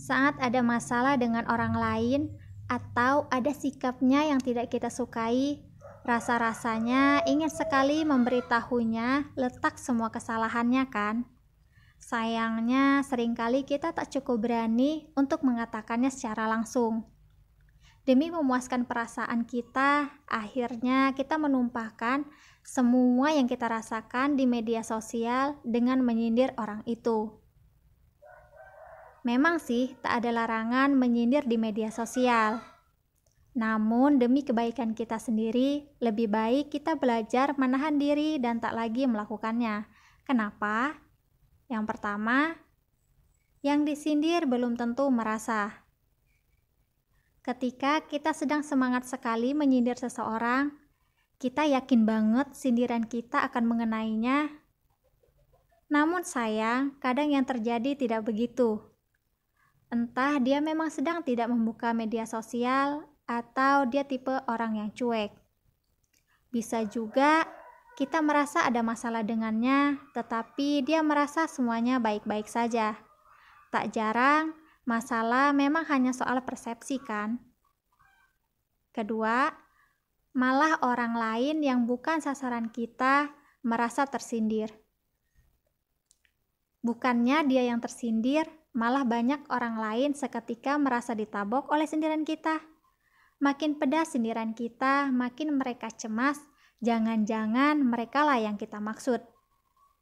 Saat ada masalah dengan orang lain atau ada sikapnya yang tidak kita sukai, rasa-rasanya ingin sekali memberitahunya letak semua kesalahannya kan? Sayangnya seringkali kita tak cukup berani untuk mengatakannya secara langsung. Demi memuaskan perasaan kita, akhirnya kita menumpahkan semua yang kita rasakan di media sosial dengan menyindir orang itu. Memang sih tak ada larangan menyindir di media sosial. Namun demi kebaikan kita sendiri, lebih baik kita belajar menahan diri dan tak lagi melakukannya. Kenapa? Yang pertama, yang disindir belum tentu merasa. Ketika kita sedang semangat sekali menyindir seseorang, kita yakin banget sindiran kita akan mengenainya. Namun sayang, kadang yang terjadi tidak begitu. Entah dia memang sedang tidak membuka media sosial atau dia tipe orang yang cuek. Bisa juga kita merasa ada masalah dengannya, tetapi dia merasa semuanya baik-baik saja. Tak jarang, masalah memang hanya soal persepsi kan? Kedua, malah orang lain yang bukan sasaran kita merasa tersindir. Bukannya dia yang tersindir, malah banyak orang lain seketika merasa ditabok oleh sindiran kita. Makin pedas sindiran kita, makin mereka cemas, jangan-jangan merekalah yang kita maksud.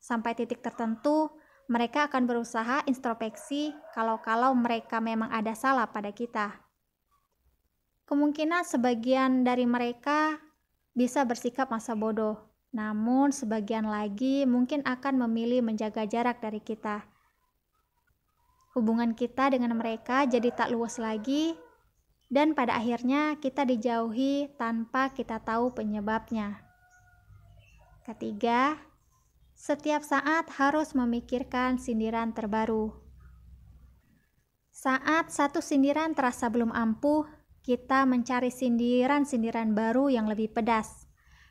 Sampai titik tertentu, mereka akan berusaha introspeksi kalau mereka memang ada salah pada kita. Kemungkinan sebagian dari mereka bisa bersikap masa bodoh, namun sebagian lagi mungkin akan memilih menjaga jarak dari kita. Hubungan kita dengan mereka jadi tak luas lagi, dan pada akhirnya kita dijauhi tanpa kita tahu penyebabnya. Ketiga, setiap saat harus memikirkan sindiran terbaru. Saat satu sindiran terasa belum ampuh, kita mencari sindiran-sindiran baru yang lebih pedas.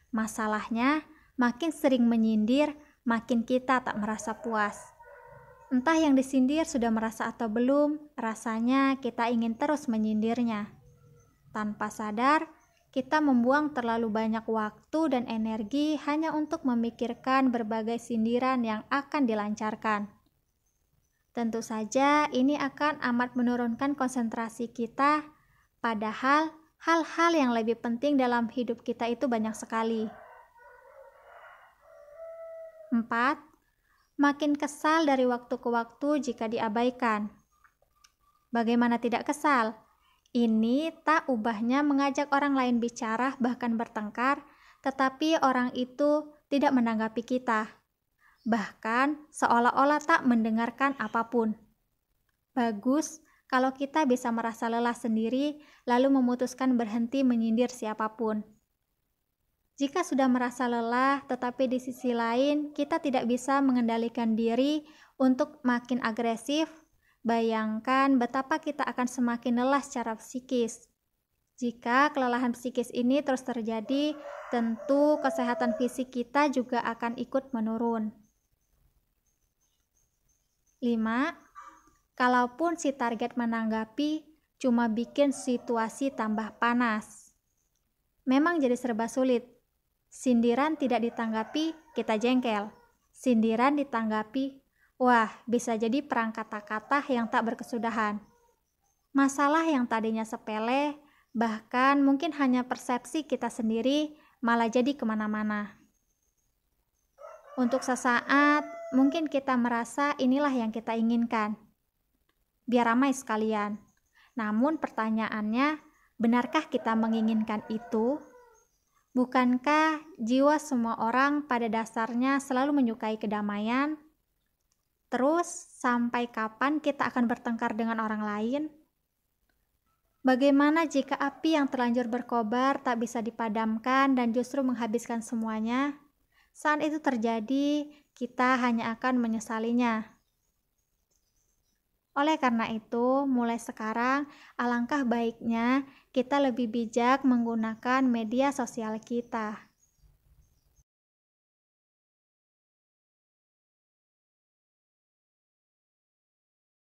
Masalahnya, makin sering menyindir, makin kita tak merasa puas. Entah yang disindir sudah merasa atau belum, rasanya kita ingin terus menyindirnya. Tanpa sadar, kita membuang terlalu banyak waktu dan energi hanya untuk memikirkan berbagai sindiran yang akan dilancarkan. Tentu saja ini akan amat menurunkan konsentrasi kita, padahal hal-hal yang lebih penting dalam hidup kita itu banyak sekali. 4. Makin kesal dari waktu ke waktu jika diabaikan. Bagaimana tidak kesal? Ini tak ubahnya mengajak orang lain bicara bahkan bertengkar, tetapi orang itu tidak menanggapi kita. Bahkan seolah-olah tak mendengarkan apapun. Bagus kalau kita bisa merasa lelah sendiri lalu memutuskan berhenti menyindir siapapun. Jika sudah merasa lelah, tetapi di sisi lain kita tidak bisa mengendalikan diri untuk makin agresif, bayangkan betapa kita akan semakin lelah secara psikis. Jika kelelahan psikis ini terus terjadi, tentu kesehatan fisik kita juga akan ikut menurun. 5. Kalaupun si target menanggapi, cuma bikin situasi tambah panas. Memang jadi serba sulit. Sindiran tidak ditanggapi, kita jengkel. Sindiran ditanggapi, wah bisa jadi perang kata-kata yang tak berkesudahan. Masalah yang tadinya sepele, bahkan mungkin hanya persepsi kita sendiri, malah jadi kemana-mana. Untuk sesaat, mungkin kita merasa inilah yang kita inginkan. Biar ramai sekalian. Namun pertanyaannya, benarkah kita menginginkan itu? Bukankah jiwa semua orang pada dasarnya selalu menyukai kedamaian? Terus, sampai kapan kita akan bertengkar dengan orang lain? Bagaimana jika api yang terlanjur berkobar tak bisa dipadamkan dan justru menghabiskan semuanya? Saat itu terjadi, kita hanya akan menyesalinya. Oleh karena itu, mulai sekarang alangkah baiknya kita lebih bijak menggunakan media sosial kita.